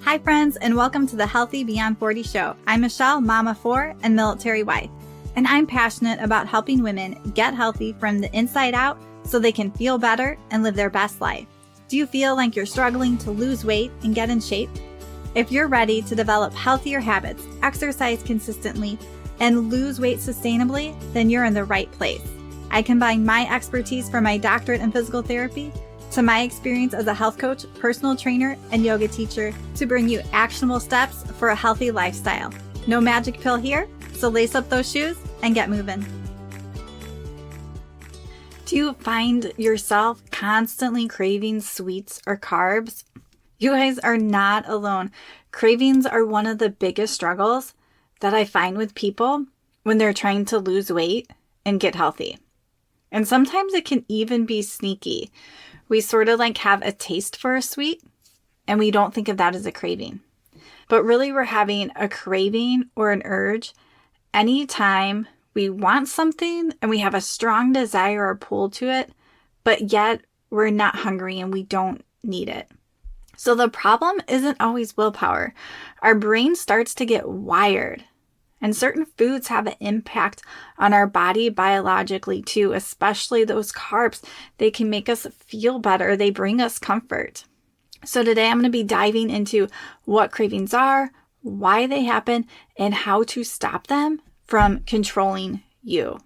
Hi friends, and welcome to the Healthy Beyond 40 show. I'm Michele, mama 4 and military wife, and I'm passionate about helping women get healthy from the inside out so they can feel better and live their best life. Do you feel like you're struggling to lose weight and get in shape? If you're ready to develop healthier habits, exercise consistently, and lose weight sustainably, then you're in the right place. I combine my expertise from my doctorate in physical therapy to my experience as a health coach, personal trainer, and yoga teacher to bring you actionable steps for a healthy lifestyle. No magic pill here, so lace up those shoes and get moving. Do you find yourself constantly craving sweets or carbs? You guys are not alone. Cravings are one of the biggest struggles that I find with people when they're trying to lose weight and get healthy. And sometimes it can even be sneaky. We sort of like have a taste for a sweet and we don't think of that as a craving. But really we're having a craving or an urge anytime we want something and we have a strong desire or pull to it, but yet we're not hungry and we don't need it. So the problem isn't always willpower. Our brain starts to get wired. And certain foods have an impact on our body biologically too, especially those carbs. They can make us feel better. They bring us comfort. So today I'm going to be diving into what cravings are, why they happen, and how to stop them from controlling you.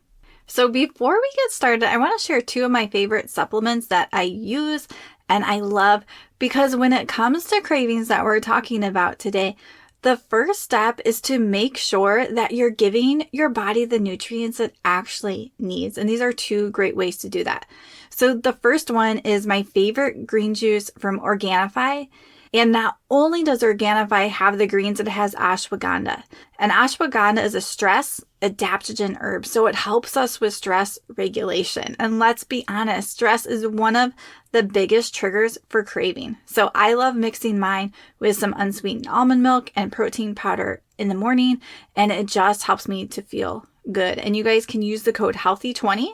So before we get started, I want to share 2 of my favorite supplements that I use and I love, because when it comes to cravings that we're talking about today, the first step is to make sure that you're giving your body the nutrients it actually needs. And these are 2 great ways to do that. So the first one is my favorite green juice from Organifi. And not only does Organifi have the greens, it has ashwagandha. And ashwagandha is a stress adaptogen herb. So it helps us with stress regulation. And let's be honest, stress is one of the biggest triggers for craving. So I love mixing mine with some unsweetened almond milk and protein powder in the morning. And it just helps me to feel good. And you guys can use the code HEALTHY20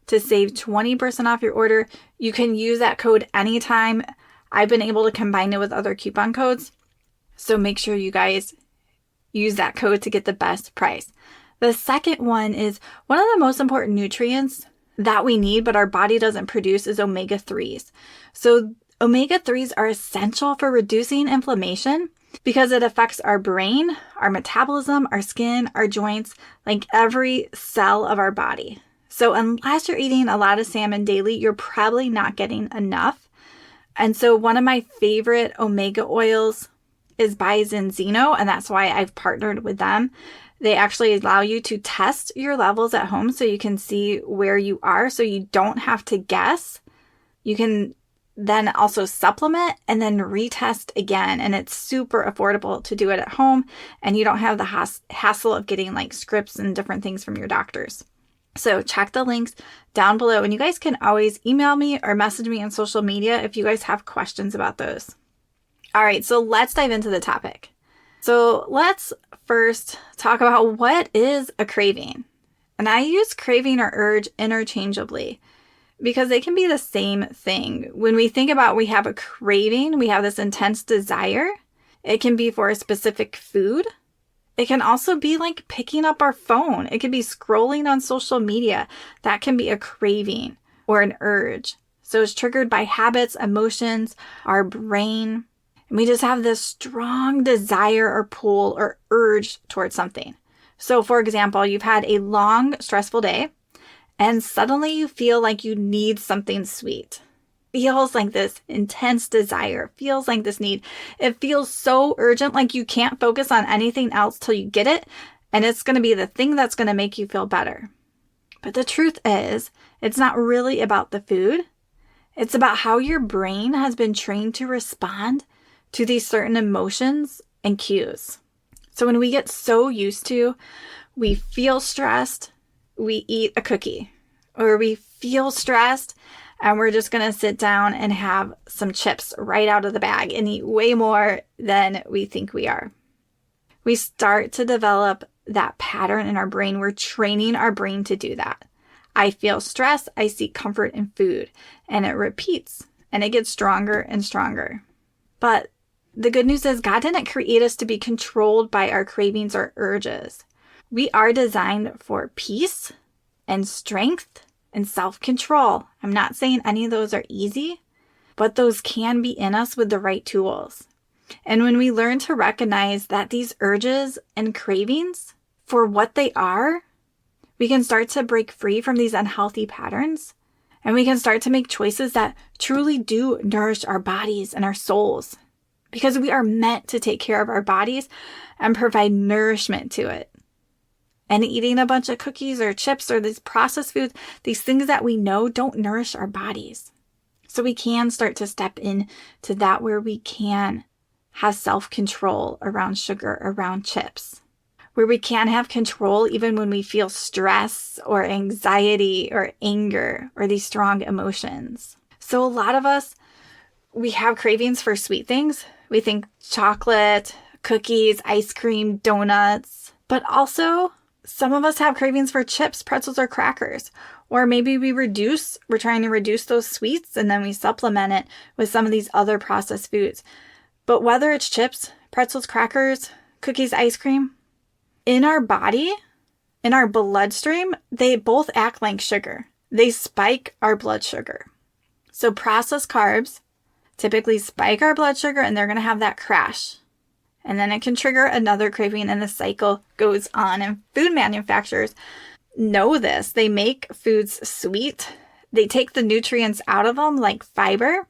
to save 20% off your order. You can use that code anytime. I've been able to combine it with other coupon codes. So make sure you guys use that code to get the best price. The second one is one of the most important nutrients that we need, but our body doesn't produce, is omega-3s. So omega-3s are essential for reducing inflammation because it affects our brain, our metabolism, our skin, our joints, like every cell of our body. So unless you're eating a lot of salmon daily, you're probably not getting enough. And so one of my favorite omega oils is by Zenzino, and that's why I've partnered with them. They actually allow you to test your levels at home so you can see where you are, so you don't have to guess. You can then also supplement and then retest again, and it's super affordable to do it at home, and you don't have the hassle of getting like scripts and different things from your doctors. So check the links down below, and you guys can always email me or message me on social media if you guys have questions about those. All right, so let's dive into the topic. So let's first talk about what is a craving. And I use craving or urge interchangeably because they can be the same thing. When we think about we have a craving, we have this intense desire. It can be for a specific food. It can also be like picking up our phone. It could be scrolling on social media. That can be a craving or an urge. So it's triggered by habits, emotions, our brain. And we just have this strong desire or pull or urge towards something. So for example, you've had a long, stressful day and suddenly you feel like you need something sweet. Feels like this intense desire, feels like this need. It feels so urgent, like you can't focus on anything else till you get it, and it's going to be the thing that's going to make you feel better. But the truth is, it's not really about the food. It's about how your brain has been trained to respond to these certain emotions and cues. So when we get so used to, we feel stressed, we eat a cookie, or we feel stressed, and we're just going to sit down and have some chips right out of the bag and eat way more than we think we are. We start to develop that pattern in our brain. We're training our brain to do that. I feel stress, I seek comfort in food, and it repeats and it gets stronger and stronger. But The good news is God didn't create us to be controlled by our cravings or urges. We are designed for peace and strength and self-control. I'm not saying any of those are easy, but those can be in us with the right tools. And when we learn to recognize that these urges and cravings for what they are, we can start to break free from these unhealthy patterns, and we can start to make choices that truly do nourish our bodies and our souls, because we are meant to take care of our bodies and provide nourishment to it. And eating a bunch of cookies or chips or these processed foods, these things that we know don't nourish our bodies. So we can start to step into that where we can have self-control around sugar, around chips, where we can have control even when we feel stress or anxiety or anger or these strong emotions. So a lot of us, we have cravings for sweet things. We think chocolate, cookies, ice cream, donuts, but also some of us have cravings for chips, pretzels, or crackers. Or maybe we're trying to reduce those sweets, and then we supplement it with some of these other processed foods. But whether it's chips, pretzels, crackers, cookies, ice cream, in our body, in our bloodstream, they both act like sugar. They spike our blood sugar. So processed carbs typically spike our blood sugar, and they're going to have that crash. And then it can trigger another craving, and the cycle goes on. And food manufacturers know this. They make foods sweet. They take the nutrients out of them, like fiber.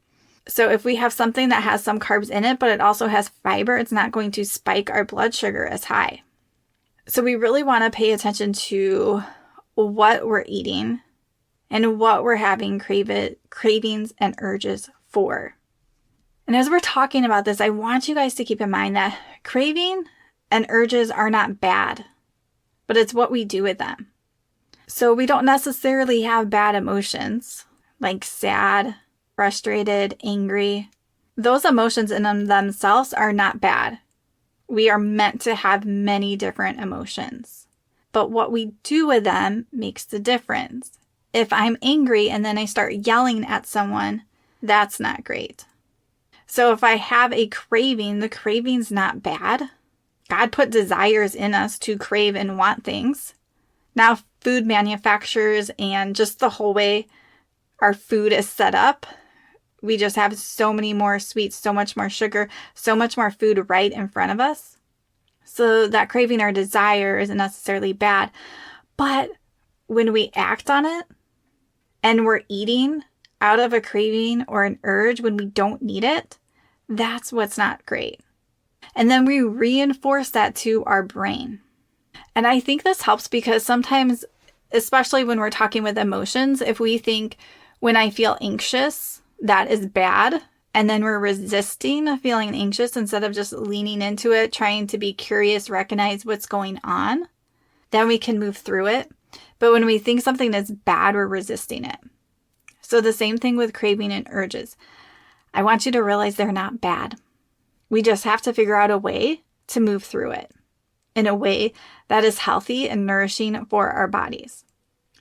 So if we have something that has some carbs in it, but it also has fiber, it's not going to spike our blood sugar as high. So we really want to pay attention to what we're eating and what we're having cravings and urges for. And as we're talking about this, I want you guys to keep in mind that craving and urges are not bad, but it's what we do with them. So we don't necessarily have bad emotions like sad, frustrated, angry. Those emotions in themselves are not bad. We are meant to have many different emotions, but what we do with them makes the difference. If I'm angry and then I start yelling at someone, that's not great. So if I have a craving, the craving's not bad. God put desires in us to crave and want things. Now, food manufacturers and just the whole way our food is set up, we just have so many more sweets, so much more sugar, so much more food right in front of us. So that craving or desire isn't necessarily bad. But when we act on it and we're eating out of a craving or an urge when we don't need it, that's what's not great. And then we reinforce that to our brain. And I think this helps because sometimes, especially when we're talking with emotions, if we think when I feel anxious, that is bad, and then we're resisting feeling anxious instead of just leaning into it, trying to be curious, recognize what's going on, then we can move through it. But when we think something is bad, we're resisting it. So the same thing with craving and urges. I want you to realize they're not bad. We just have to figure out a way to move through it in a way that is healthy and nourishing for our bodies.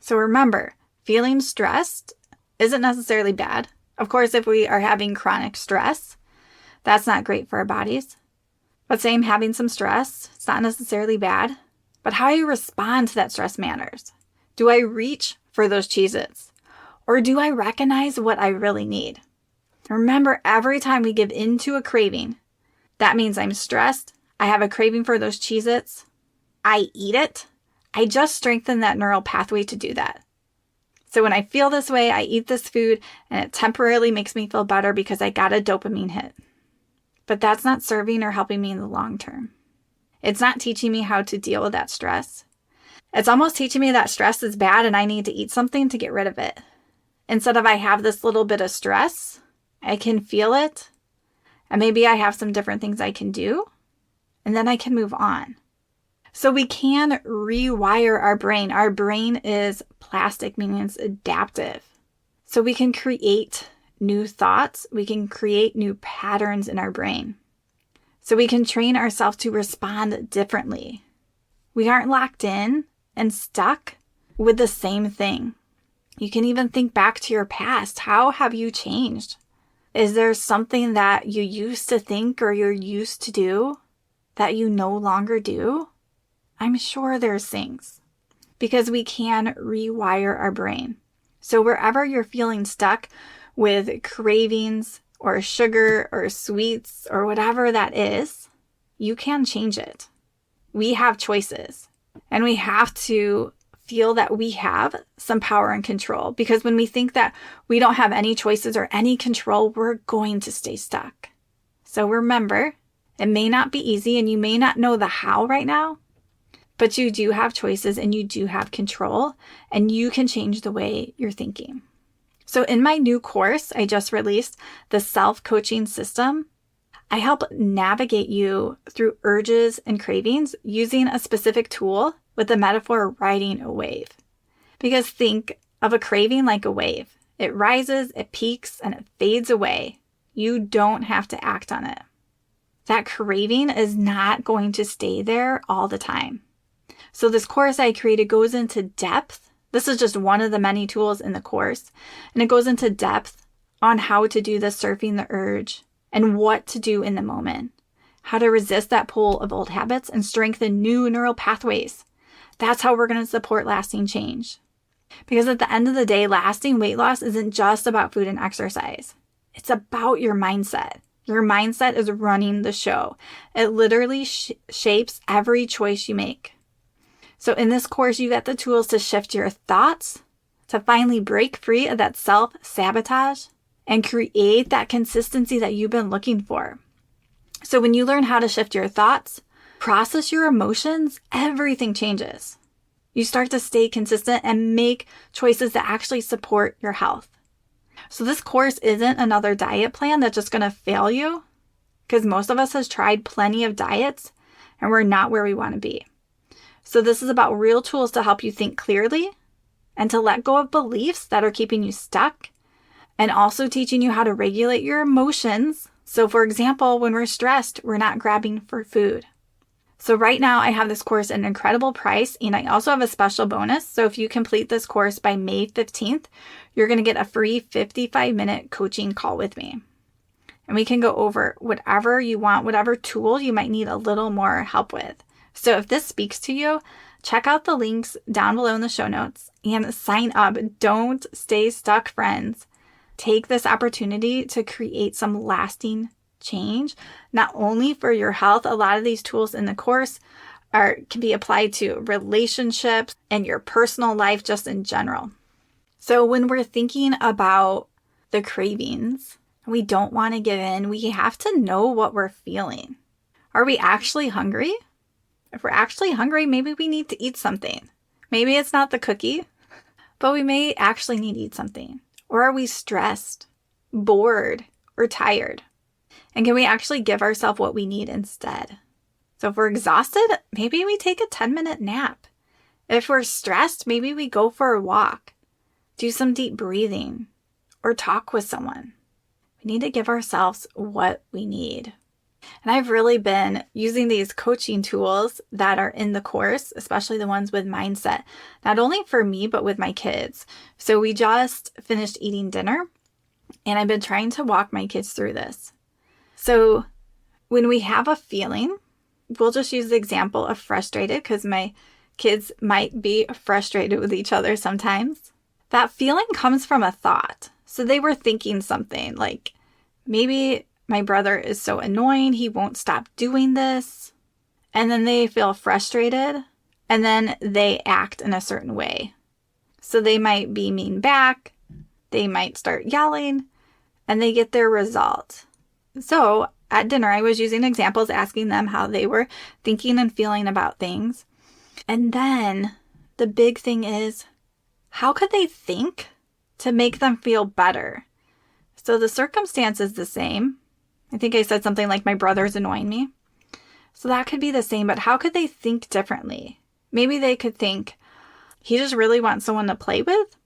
So remember, feeling stressed isn't necessarily bad. Of course, if we are having chronic stress, that's not great for our bodies. But same, having some stress, it's not necessarily bad. But how you respond to that stress matters. Do I reach for those Cheez-Its? Or do I recognize what I really need? Remember, every time we give in to a craving, that means I'm stressed, I have a craving for those Cheez-Its, I eat it, I just strengthen that neural pathway to do that. So when I feel this way, I eat this food and it temporarily makes me feel better because I got a dopamine hit. But that's not serving or helping me in the long term. It's not teaching me how to deal with that stress. It's almost teaching me that stress is bad and I need to eat something to get rid of it. Instead of I have this little bit of stress, I can feel it, and maybe I have some different things I can do, and then I can move on. So we can rewire our brain. Our brain is plastic, meaning it's adaptive. So we can create new thoughts. We can create new patterns in our brain. So we can train ourselves to respond differently. We aren't locked in and stuck with the same thing. You can even think back to your past. How have you changed? Is there something that you used to think or you're used to do that you no longer do? I'm sure there's things, because we can rewire our brain. So wherever you're feeling stuck with cravings or sugar or sweets or whatever that is, you can change it. We have choices, and we have to feel that we have some power and control, because when we think that we don't have any choices or any control, we're going to stay stuck. So remember, it may not be easy and you may not know the how right now, but you do have choices and you do have control, and you can change the way you're thinking. So in my new course I just released, the self-coaching system, I help navigate you through urges and cravings using a specific tool with the metaphor of riding a wave. Because think of a craving like a wave. It rises, it peaks, and it fades away. You don't have to act on it. That craving is not going to stay there all the time. So this course I created goes into depth. This is just one of the many tools in the course. And it goes into depth on how to do the surfing the urge and what to do in the moment. How to resist that pull of old habits and strengthen new neural pathways. That's how we're going to support lasting change. Because at the end of the day, lasting weight loss isn't just about food and exercise. It's about your mindset. Your mindset is running the show. It literally shapes every choice you make. So in this course, you get the tools to shift your thoughts, to finally break free of that self-sabotage and create that consistency that you've been looking for. So when you learn how to shift your thoughts, process your emotions, everything changes. You start to stay consistent and make choices that actually support your health. So this course isn't another diet plan that's just going to fail you, because most of us has tried plenty of diets and we're not where we want to be. So this is about real tools to help you think clearly and to let go of beliefs that are keeping you stuck, and also teaching you how to regulate your emotions. So for example, when we're stressed, we're not grabbing for food. So right now I have this course at an incredible price, and I also have a special bonus. So if you complete this course by May 15th, you're going to get a free 55-minute coaching call with me. And we can go over whatever you want, whatever tool you might need a little more help with. So if this speaks to you, check out the links down below in the show notes and sign up. Don't stay stuck, friends. Take this opportunity to create some lasting change, not only for your health. A lot of these tools in the course can be applied to relationships and your personal life just in general. So when we're thinking about the cravings, we don't want to give in. We have to know what we're feeling. Are we actually hungry? If we're actually hungry, maybe we need to eat something. Maybe it's not the cookie, but we may actually need to eat something. Or are we stressed, bored, or tired? And can we actually give ourselves what we need instead? So if we're exhausted, maybe we take a 10-minute nap. If we're stressed, maybe we go for a walk, do some deep breathing, or talk with someone. We need to give ourselves what we need. And I've really been using these coaching tools that are in the course, especially the ones with mindset, not only for me, but with my kids. So we just finished eating dinner, and I've been trying to walk my kids through this. So when we have a feeling, we'll just use the example of frustrated, because my kids might be frustrated with each other sometimes. That feeling comes from a thought. So they were thinking something like, maybe my brother is so annoying, he won't stop doing this. And then they feel frustrated, and then they act in a certain way. So they might be mean back, they might start yelling, and they get their result. So at dinner, I was using examples, asking them how they were thinking and feeling about things. And then the big thing is, how could they think to make them feel better? So the circumstance is the same. I think I said something like, my brother's annoying me. So that could be the same, but how could they think differently? Maybe they could think, he just really wants someone to play with,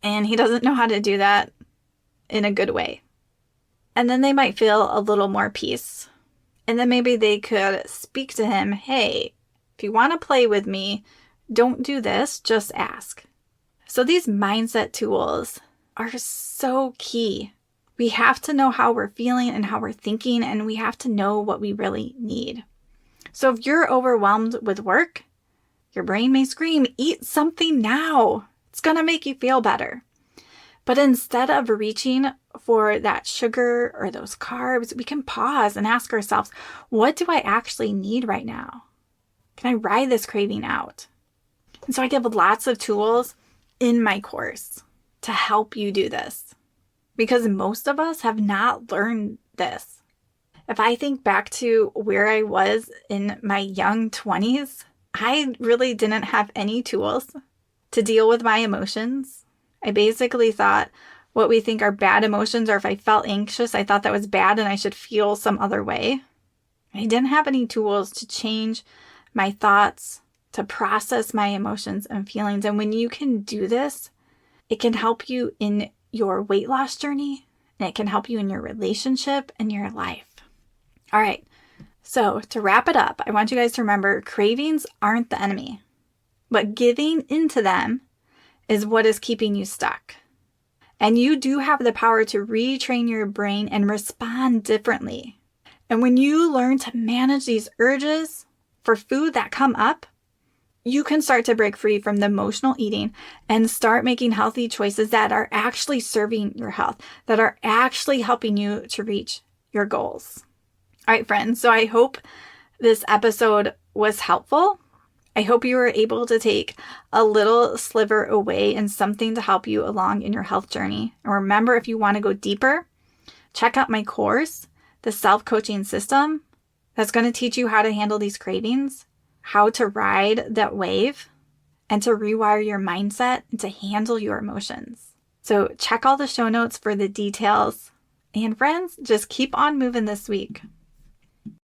and he doesn't know how to do that in a good way. And then they might feel a little more peace. And then maybe they could speak to him, hey, if you want to play with me, don't do this, just ask. So these mindset tools are so key, We have to know how we're feeling and how we're thinking, and we have to know what we really need. So if you're overwhelmed with work, your brain may scream, eat something now. It's going to make you feel better. But instead of reaching for that sugar or those carbs, we can pause and ask ourselves, what do I actually need right now? Can I ride this craving out? And so I give lots of tools in my course to help you do this, because most of us have not learned this. If I think back to where I was in my young 20s, I really didn't have any tools to deal with my emotions. I basically thought what we think are bad emotions, or if I felt anxious, I thought that was bad and I should feel some other way. I didn't have any tools to change my thoughts, to process my emotions and feelings. And when you can do this, it can help you in your weight loss journey, and it can help you in your relationship and your life. All right. So to wrap it up, I want you guys to remember cravings aren't the enemy, but giving into them is what is keeping you stuck. And you do have the power to retrain your brain and respond differently. And when you learn to manage these urges for food that come up, you can start to break free from the emotional eating and start making healthy choices that are actually serving your health, that are actually helping you to reach your goals. All right, friends. So I hope this episode was helpful. I hope you were able to take a little sliver away and something to help you along in your health journey. And remember, if you want to go deeper, check out my course, the self-coaching system, that's going to teach you how to handle these cravings, how to ride that wave, and to rewire your mindset and to handle your emotions. So check all the show notes for the details. And friends, just keep on moving this week.